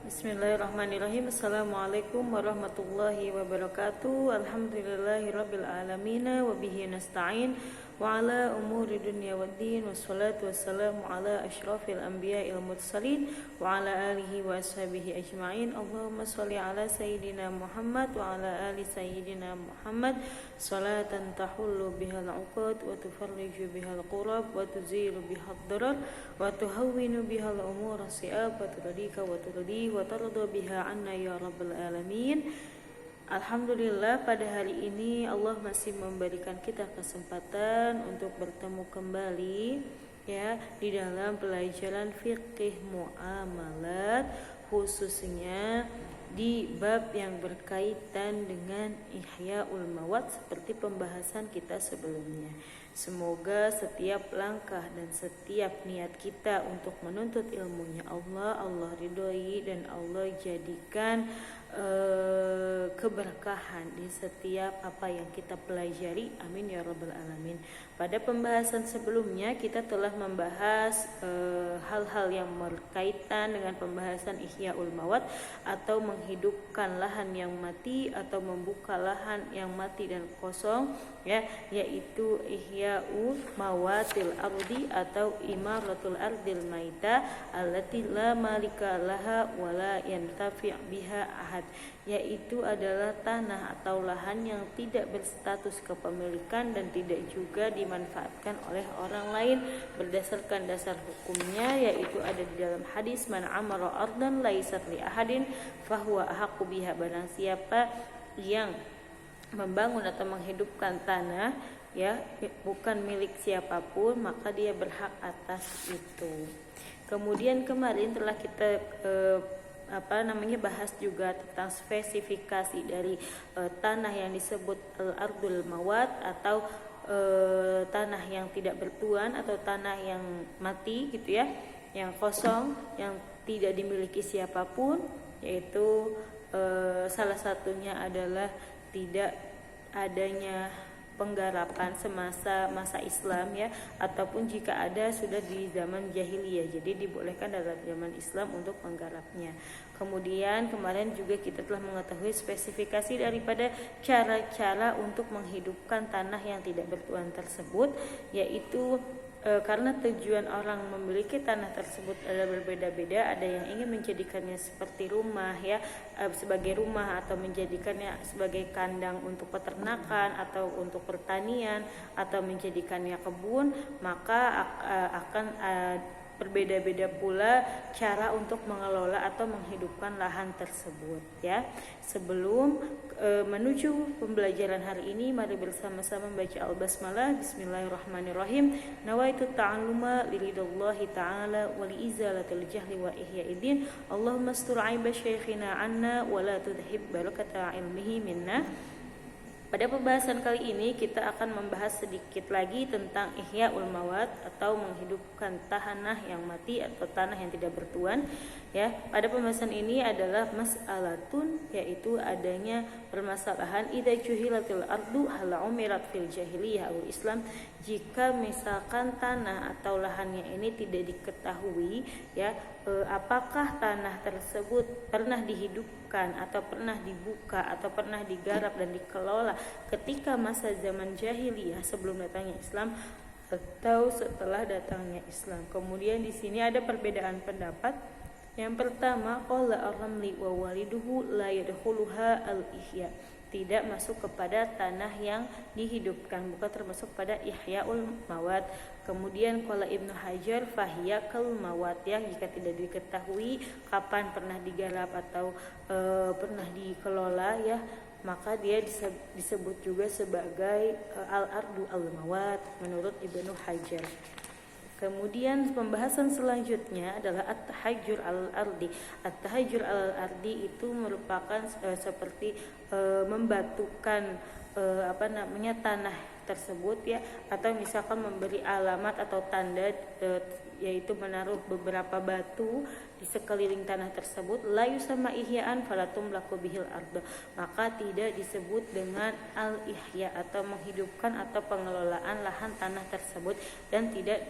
Bismillahirrahmanirrahim. Assalamualaikum warahmatullahi wabarakatuh. Alhamdulillahirabbil alamin wa bihi nasta'in wa ala umuri dunya waddin wassalatu wassalamu ala asyrafil anbiya'il mursalin wa ala alihi wa ashabihi ajma'in. Allahumma shalli ala sayyidina Muhammad wa ala ali sayyidina Muhammad salatan tahullu bihal 'uqad wa tufarriju bihal qurab wa tuzilu bihad darar wa tuhawwinu bihal umur si'ab wa tudika wa turdi wa tarda biha anna ya rabbal alamin. Alhamdulillah, pada hari ini Allah masih memberikan kita kesempatan untuk bertemu kembali ya di dalam pelajaran fikih muamalat, khususnya di bab yang berkaitan dengan Ihya'ul Mawad seperti pembahasan kita sebelumnya. Semoga setiap langkah dan setiap niat kita untuk menuntut ilmunya Allah ridhoi dan Allah jadikan keberkahan di setiap apa yang kita pelajari. Amin ya rabbal alamin. Pada pembahasan sebelumnya kita telah membahas hal-hal yang berkaitan dengan pembahasan Ihya'ul Mawad atau menghidupkan lahan yang mati atau membuka lahan yang mati dan kosong ya, yaitu Ihya'u Mawatil Ardi atau Imaratul Ardil Maita allati la malika laha wa la yantafi' biha ahad, yaitu adalah tanah atau lahan yang tidak berstatus kepemilikan dan tidak juga dimanfaatkan oleh orang lain berdasarkan dasar hukumnya, yaitu ada di dalam hadis man amara ardan laisat li ahadin fahuwa ahaqqu biha. Barang siapa yang membangun atau menghidupkan tanah ya bukan milik siapapun, maka dia berhak atas itu. Kemudian kemarin telah kita bahas juga tentang spesifikasi dari tanah yang disebut al-ardul mawad atau tanah yang tidak bertuan atau tanah yang mati gitu ya, yang kosong, yang tidak dimiliki siapapun, yaitu salah satunya adalah tidak adanya penggarapan semasa masa Islam ya, ataupun jika ada sudah di zaman jahiliyah, jadi dibolehkan dalam zaman Islam untuk menggarapnya. Kemudian kemarin juga kita telah mengetahui spesifikasi daripada cara-cara untuk menghidupkan tanah yang tidak bertuan tersebut, yaitu karena tujuan orang memiliki tanah tersebut adalah berbeda-beda. Ada yang ingin menjadikannya seperti rumah ya, sebagai rumah, atau menjadikannya sebagai kandang untuk peternakan atau untuk pertanian, atau menjadikannya kebun, maka akan berbeda-beda pula cara untuk mengelola atau menghidupkan lahan tersebut ya. Sebelum menuju pembelajaran hari ini, mari bersama-sama membaca al-basmalah. Bismillahirrahmanirrahim. Nawaitu ta'alluma liridallahi ta'ala wa liizalatil jahli wa ihya'idin. Allahumma astur aiba syekhina anna wa la tudhib barakata ilmihi minna. Pada pembahasan kali ini kita akan membahas sedikit lagi tentang Ihya'ul Mawad atau menghidupkan tanah yang mati atau tanah yang tidak bertuan ya. Pada pembahasan ini adalah mas'alatun, yaitu adanya permasalahan idza juhilatil ardu hal umirat fil jahiliyah awal Islam. Jika misalkan tanah atau lahannya ini tidak diketahui ya, apakah tanah tersebut pernah dihidupkan atau pernah dibuka atau pernah digarap dan dikelola ketika masa zaman jahiliyah sebelum datangnya Islam atau setelah datangnya Islam. Kemudian di sini ada perbedaan pendapat. Yang pertama, qala ar-ramli wa waliduhu la yadkhuluha al-ihya, tidak masuk kepada tanah yang dihidupkan, bukan termasuk pada Ihya'ul Mawad. Kemudian qala Ibnu Hajar fahiya kal mawad ya, jika tidak diketahui kapan pernah digarap atau pernah dikelola ya, maka dia disebut juga sebagai al-ardu al-mawad menurut Ibnu Hajar. Kemudian pembahasan selanjutnya adalah at-tahajjur al-ardi. At-tahajjur al-ardi itu merupakan seperti membatukan tanah tersebut ya, atau misalkan memberi alamat atau tanda yaitu menaruh beberapa batu di sekeliling tanah tersebut, la yusamma ihya'an falatum laku bihil ardo, maka tidak disebut dengan al-ihya atau menghidupkan atau pengelolaan lahan tanah tersebut dan tidak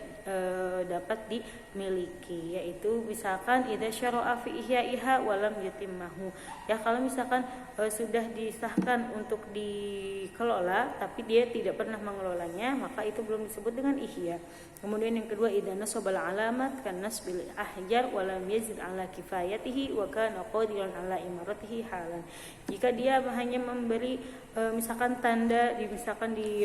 dapat dimiliki. Yaitu misalkan idza syara'a fi ihya'iha walam yutimmahu, ya kalau misalkan sudah disahkan untuk dikelola tapi dia tidak pernah mengelolanya, maka itu belum disebut dengan ihya. Kemudian yang kedua, idza nasabal alamat kan nasbil ahjar walam yazid ala kifayatihi wa kana qadiran ala imaratihi halan. Jika dia hanya memberi misalkan tanda misalkan di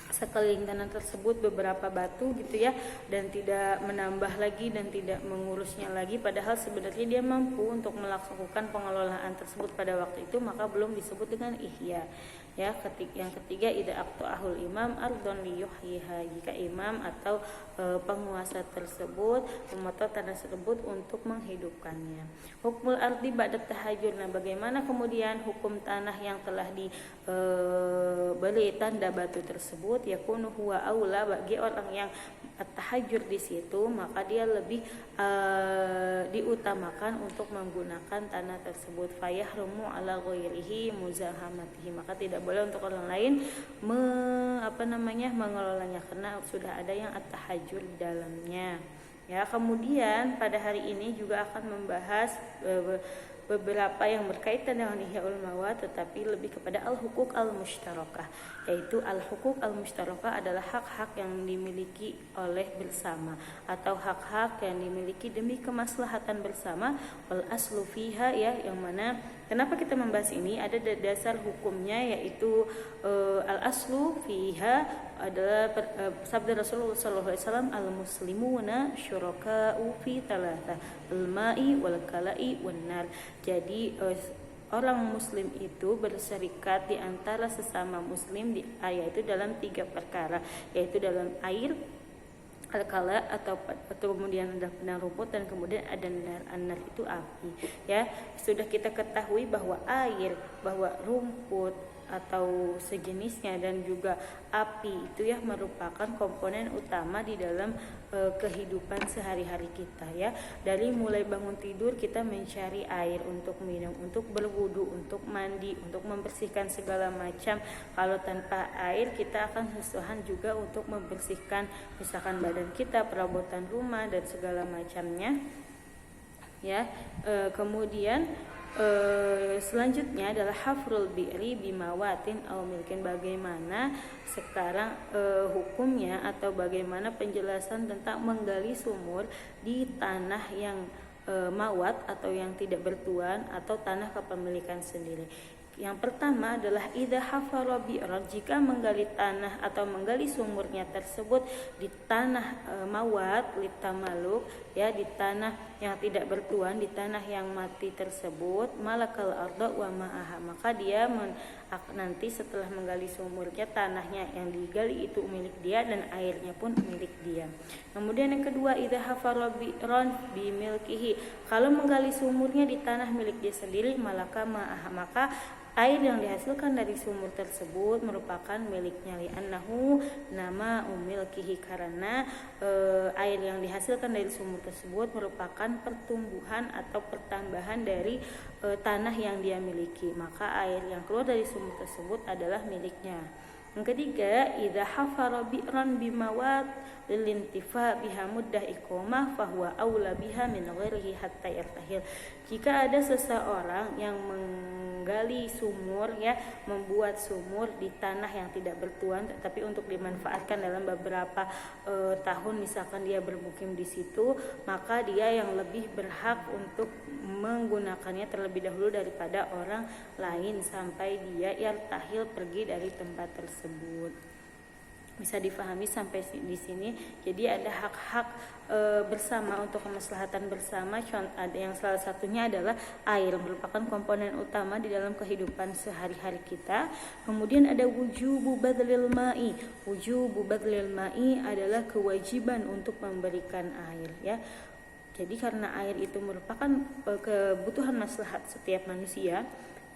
sekeliling tanah tersebut beberapa batu gitu ya, dan tidak menambah lagi dan tidak mengurusnya lagi, padahal sebenarnya dia mampu untuk melakukan pengelolaan tersebut pada waktu itu, maka belum disebut dengan ihya. Ya, yang ketiga, idza aqta'ahul imam ardon liyuhyiha, jika imam atau penguasa tersebut memotong tanah tersebut untuk menghidupkannya. Hukmul ardi ba'da tahajjur, nah bagaimana kemudian hukum tanah yang telah diberi tanda batu tersebut, yakunu huwa aula, bagi orang yang tahajjur di situ maka dia lebih diutamakan untuk menggunakan tanah tersebut. Fayahrumu ala ghairihi muzahamatihi, maka tidak boleh untuk orang lain mengelolanya karena sudah ada yang at-tahajjur di dalamnya. Ya, kemudian pada hari ini juga akan membahas beberapa yang berkaitan dengan Ihyaul Mawat, tetapi lebih kepada al-hukuk al-mushtarakah, yaitu al-hukuk al-mushtarakah adalah hak-hak yang dimiliki oleh bersama atau hak-hak yang dimiliki demi kemaslahatan bersama. Wal aslu fiha, ya, yang mana kenapa kita membahas ini, ada dasar hukumnya, yaitu al-aslu fiha adalah sabda Rasulullah SAW, al-muslimuna syuraka'u fi talatha, al-ma'i wal kala'i wan nar. Jadi orang muslim itu berserikat di antara sesama muslim yaitu dalam 3 perkara, yaitu dalam air, al-kala atau kemudian ada benang rumput, dan kemudian ada nar itu api. Ya, sudah kita ketahui bahwa air, bahwa rumput atau sejenisnya dan juga api itu ya merupakan komponen utama di dalam kehidupan sehari-hari kita ya. Dari mulai bangun tidur kita mencari air untuk minum, untuk berwudu, untuk mandi, untuk membersihkan segala macam. Kalau tanpa air kita akan kesusahan juga untuk membersihkan misalkan badan kita, perabotan rumah dan segala macamnya ya. Kemudian selanjutnya adalah hafrul bi'ri bimawatin au milkin, bagaimana sekarang hukumnya atau bagaimana penjelasan tentang menggali sumur di tanah yang mawat atau yang tidak bertuan atau tanah kepemilikan sendiri. Yang pertama adalah idza hafara bi'ran, jika menggali tanah atau menggali sumurnya tersebut di tanah mawat litamaluk, ya, di tanah yang tidak bertuan, di tanah yang mati tersebut, malakal arda wa ma'aha, maka dia nanti setelah menggali sumurnya, tanahnya yang digali itu milik dia dan airnya pun milik dia. Kemudian yang kedua, idza hafara bi'ran bimilkihi, kalau menggali sumurnya di tanah milik dia sendiri, malaka ma'aha, maka air yang dihasilkan dari sumur tersebut merupakan miliknya, li'annahu nama umilkihi, karena air yang dihasilkan dari sumur tersebut merupakan pertumbuhan atau pertambahan dari tanah yang dia miliki, maka air yang keluar dari sumur tersebut adalah miliknya. Yang ketiga, idza hafara bi'ran bimawat lilintifa biha muddah iqamah fahuwa aula biha min ghairihi hatta yartahil. Jika ada seseorang yang menggali sumur, ya, membuat sumur di tanah yang tidak bertuan tetapi untuk dimanfaatkan dalam beberapa tahun, misalkan dia bermukim di situ, maka dia yang lebih berhak untuk menggunakannya terlebih dahulu daripada orang lain sampai dia yartahil, pergi dari tempat tersebut. Bisa difahami sampai di sini. Jadi ada hak-hak bersama untuk kemaslahatan bersama. Ada yang salah satunya adalah air, merupakan komponen utama di dalam kehidupan sehari-hari kita. Kemudian ada wujubu badlil ma'i. Wujubu badlil ma'i adalah kewajiban untuk memberikan air, ya. Jadi karena air itu merupakan kebutuhan maslahat setiap manusia,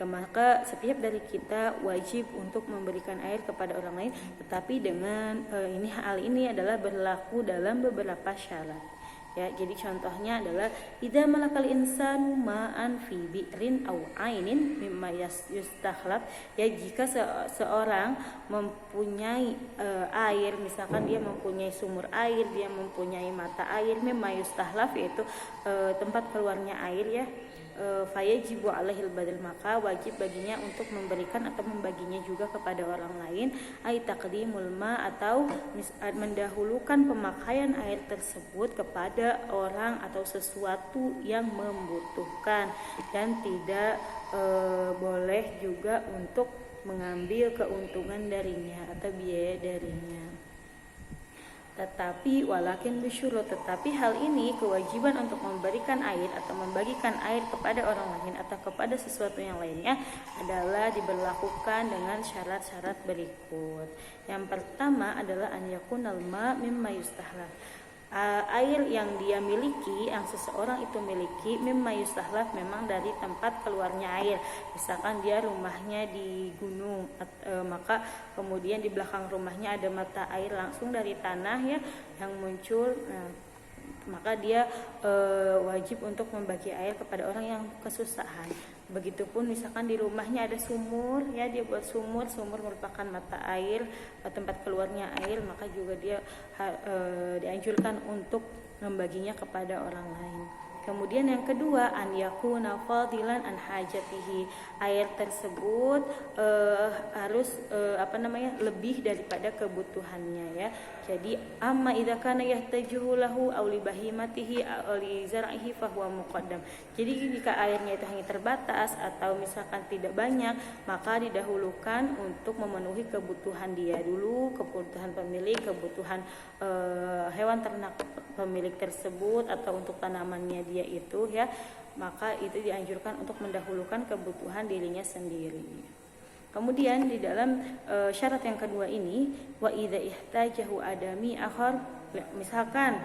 Maka setiap dari kita wajib untuk memberikan air kepada orang lain, tetapi dengan hal ini adalah berlaku dalam beberapa syarat. Ya, jadi contohnya adalah idza malakal insanu ma'an fi bi'rin aw ainin mimma yustakhlab, ya jika seorang mempunyai air, misalkan dia mempunyai sumur air, dia mempunyai mata air, mimma yustakhlab yaitu tempat keluarnya air, ya, fayajibu alaihil badal, maka wajib baginya untuk memberikan atau membaginya juga kepada orang lain, ai taqdimul ma, atau mendahulukan pemakaian air tersebut kepada orang atau sesuatu yang membutuhkan, dan tidak boleh juga untuk mengambil keuntungan darinya atau biaya darinya. Tetapi walakin bisyurut, tetapi hal ini kewajiban untuk memberikan air atau membagikan air kepada orang lain atau kepada sesuatu yang lainnya adalah diberlakukan dengan syarat-syarat berikut. Yang pertama adalah an yakunal ma mimma yustahlab, air yang dia miliki, yang seseorang itu miliki, mimma yustahlab, memang dari tempat keluarnya air. Misalkan dia rumahnya di gunung, maka kemudian di belakang rumahnya ada mata air langsung dari tanah, ya, yang muncul. Maka dia wajib untuk membagi air kepada orang yang kesusahan. Begitupun misalkan di rumahnya ada sumur, ya, dia buat sumur merupakan mata air, tempat keluarnya air, maka juga dia dianjurkan untuk membaginya kepada orang lain. Kemudian yang kedua, an yakuna fadilan an hajatihi, air tersebut harus lebih daripada kebutuhannya, ya. Jadi amma idza kana yahtajuhu lahu aw li bahimatihi aw li zar'ihi fa huwa muqaddam. Jadi jika airnya itu hanya terbatas atau misalkan tidak banyak, maka didahulukan untuk memenuhi kebutuhan dia dulu, kebutuhan pemilik, kebutuhan hewan ternak pemilik tersebut, atau untuk tanamannya dia itu, ya, maka itu dianjurkan untuk mendahulukan kebutuhan dirinya sendiri. Kemudian di dalam syarat yang kedua ini, wa idza ihtajahu adami akhar, misalkan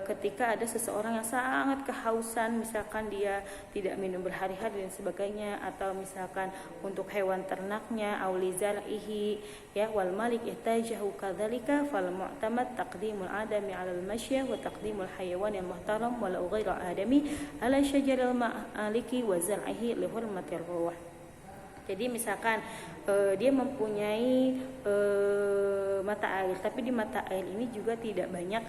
ketika ada seseorang yang sangat kehausan, misalkan dia tidak minum berhari-hari dan sebagainya, atau misalkan untuk hewan ternaknya, auli zar'ihi, ya, wal malik ihtajahu kadzalika fal mu'tamad taqdimul adami 'alal masyah wa taqdimul hayawan al muhtaram walau ghairu adami 'ala syajaril ma'aliki wa zar'ihi li hurmatir ruh. Jadi misalkan dia mempunyai mata air, tapi di mata air ini juga tidak banyak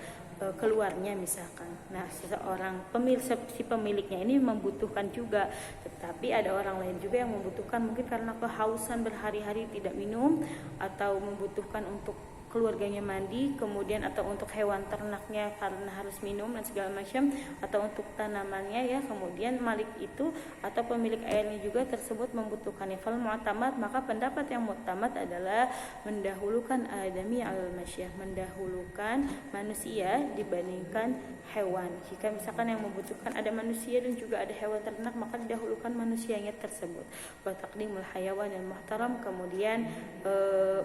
keluarnya misalkan. Nah, si pemiliknya ini membutuhkan juga, tetapi ada orang lain juga yang membutuhkan, mungkin karena kehausan berhari-hari tidak minum, atau membutuhkan untuk keluarganya mandi, kemudian atau untuk hewan ternaknya karena harus minum dan segala macam, atau untuk tanamannya, ya, kemudian malik itu atau pemilik airnya juga tersebut membutuhkannya. Fal mu'tamad, maka pendapat yang mu'tamad adalah mendahulukan adami al masyah, mendahulukan manusia dibandingkan hewan. Jika misalkan yang membutuhkan ada manusia dan juga ada hewan ternak, maka didahulukan manusianya tersebut. Wa taqdimul hayawan al muhtaram, kemudian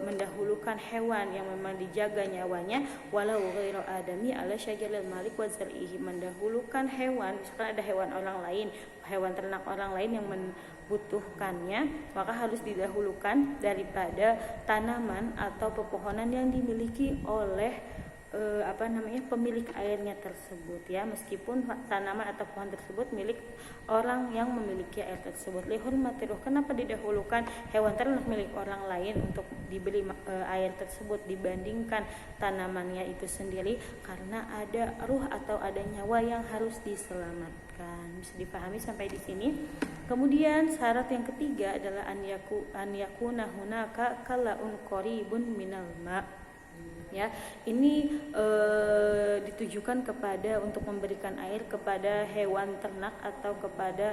mendahulukan hewan yang memang dijaga nyawanya, walau ghairu adami ala syajaril malik wa zar'ihi, mendahulukan hewan, misalkan ada hewan orang lain, hewan ternak orang lain yang membutuhkannya, maka harus didahulukan daripada tanaman atau pepohonan yang dimiliki oleh pemilik airnya tersebut, ya, meskipun tanaman atau pohon tersebut milik orang yang memiliki air tersebut. Lihul matiruh, kenapa didahulukan hewan ternak milik orang lain untuk diberi air tersebut dibandingkan tanamannya itu sendiri? Karena ada ruh atau ada nyawa yang harus diselamatkan. Bisa dipahami sampai di sini. Kemudian syarat yang ketiga adalah an yakuna hunaka kalaun qaribun minal ma'. Ya, ini ditujukan kepada untuk memberikan air kepada hewan ternak atau kepada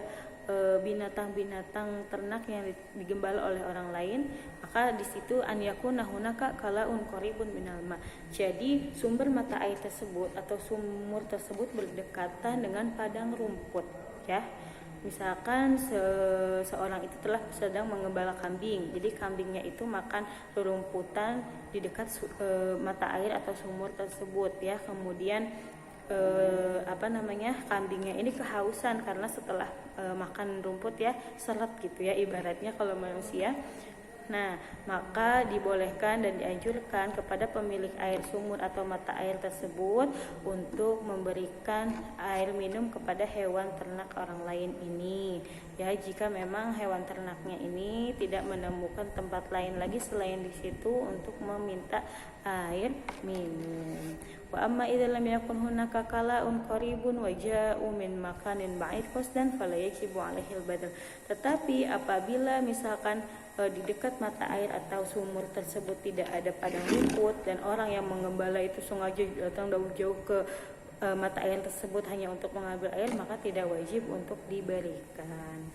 binatang-binatang ternak yang digembala oleh orang lain. Maka di situ an yakuna hunaka kalaun qaribun minal ma. Jadi sumber mata air tersebut atau sumur tersebut berdekatan dengan padang rumput, ya. Misalkan seorang itu telah sedang mengembala kambing, jadi kambingnya itu makan rerumputan di dekat mata air atau sumur tersebut, ya. Kemudian kambingnya ini kehausan karena setelah makan rumput ya seret gitu ya ibaratnya kalau manusia. Nah, maka dibolehkan dan dianjurkan kepada pemilik air sumur atau mata air tersebut untuk memberikan air minum kepada hewan ternak orang lain ini. Ya, jika memang hewan ternaknya ini tidak menemukan tempat lain lagi selain di situ untuk meminta air minum. Wa amma idza lam yakun hunaka kala'un qaribun wa ja'u min makanin ba'id qasdan fala yajibu 'alaihil badal. Tetapi apabila misalkan di dekat mata air atau sumur tersebut tidak ada padang rumput dan orang yang mengembala itu sengaja datang jauh-jauh ke mata air tersebut hanya untuk mengambil air, maka tidak wajib untuk diberikan.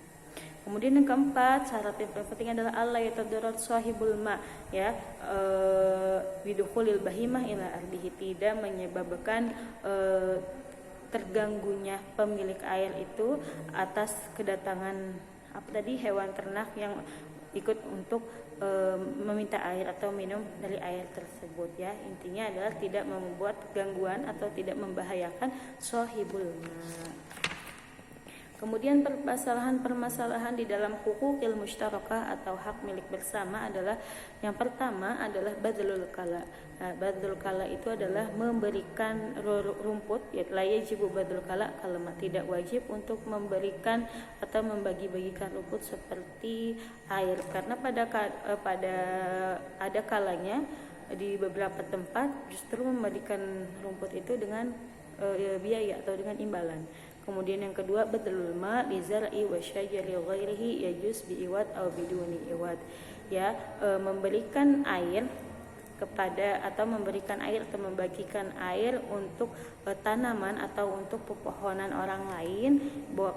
Kemudian yang keempat, syarat yang paling penting adalah Allah yatadarat sahibul ma, ya, bidukhulil bahimah ila ardihi, tidak menyebabkan terganggunya pemilik air itu atas kedatangan hewan ternak yang ikut untuk meminta air atau minum dari air tersebut, ya. Intinya adalah tidak membuat gangguan atau tidak membahayakan sahibul ma. Kemudian permasalahan di dalam hukukil mushtarakah atau hak milik bersama adalah yang pertama adalah badlul kala. Nah, badlul kala itu adalah memberikan rumput, ya, la yajibu badlul kala, kalau tidak wajib untuk memberikan atau membagi-bagikan rumput seperti air, karena pada ada kalanya di beberapa tempat justru memberikan rumput itu dengan biaya atau dengan imbalan. Kemudian yang kedua, badlul ma li zar'i wa syajari ghairihi yajuz bi iwad aw biduni iwad, ya, memberikan air kepada atau memberikan air atau membagikan air untuk tanaman atau untuk pepohonan orang lain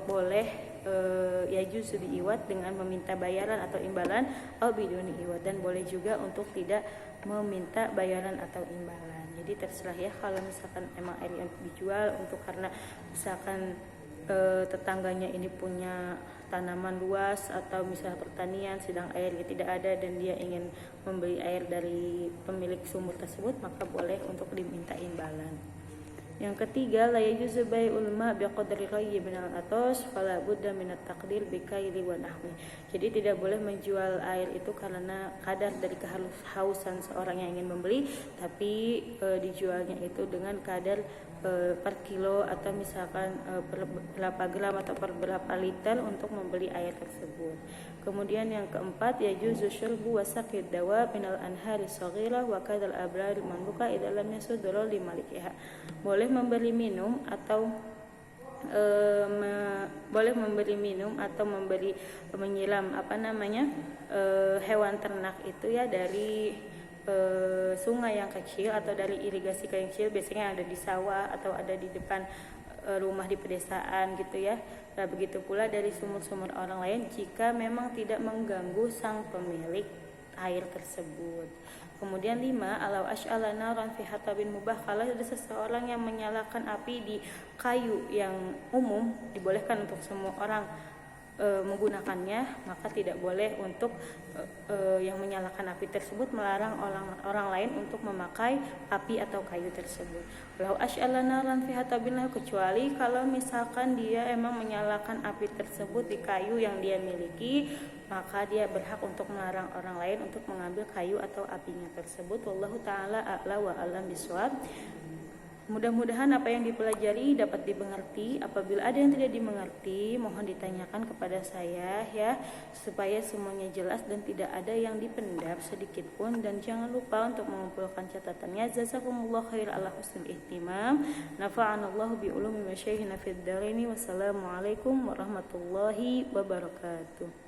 boleh yajuz bi iwad dengan meminta bayaran atau imbalan, aw biduni iwad, dan boleh juga untuk tidak meminta bayaran atau imbalan. Jadi terserah ya, kalau misalkan emang air yang dijual untuk karena misalkan tetangganya ini punya tanaman luas atau misalnya pertanian sedang airnya tidak ada dan dia ingin membeli air dari pemilik sumur tersebut, maka boleh untuk diminta imbalan. Yang ketiga, la yajuzu bai'ul ma' biqadri rayyi minal atas fala budda minat taqdir bikaili wa nahwi. Jadi tidak boleh menjual air itu karena kadar dari kehausan seorang yang ingin membeli, tapi dijualnya itu dengan kadar per kilo atau misalkan per berapa gram atau per berapa liter untuk membeli air tersebut. Kemudian yang keempat, yajuzu syurbu wa saqid dawa minal anhari shaghirah wa kadal abrar mamluka idza lam yasudra li malikiha. Boleh memberi minum atau menyiram hewan ternak itu ya dari sungai yang kecil atau dari irigasi yang kecil, biasanya ada di sawah atau ada di depan rumah di pedesaan gitu ya. Nah, begitu pula dari sumur-sumur orang lain jika memang tidak mengganggu sang pemilik air tersebut. Kemudian 5, alau asy'ala naran fi hatabin mubah, kalau ada seseorang yang menyalakan api di kayu yang umum dibolehkan untuk semua orang menggunakannya, maka tidak boleh untuk yang menyalakan api tersebut melarang orang lain untuk memakai api atau kayu tersebut. Walau asy'ala naran fi hatabillah, kecuali kalau misalkan dia emang menyalakan api tersebut di kayu yang dia miliki, maka dia berhak untuk melarang orang lain untuk mengambil kayu atau apinya tersebut. Wallahu taala a'la wa a'lam bishawab. Mudah-mudahan apa yang dipelajari dapat dimengerti. Apabila ada yang tidak dimengerti, mohon ditanyakan kepada saya ya, supaya semuanya jelas dan tidak ada yang dipendam sedikit pun. Dan jangan lupa untuk mengumpulkan catatannya. Jazakumullah khair ala husnul ihtimam. Nafa'anallahu bi ulumi masyayikhina fid dharaini. Wassalamualaikum warahmatullahi wabarakatuh.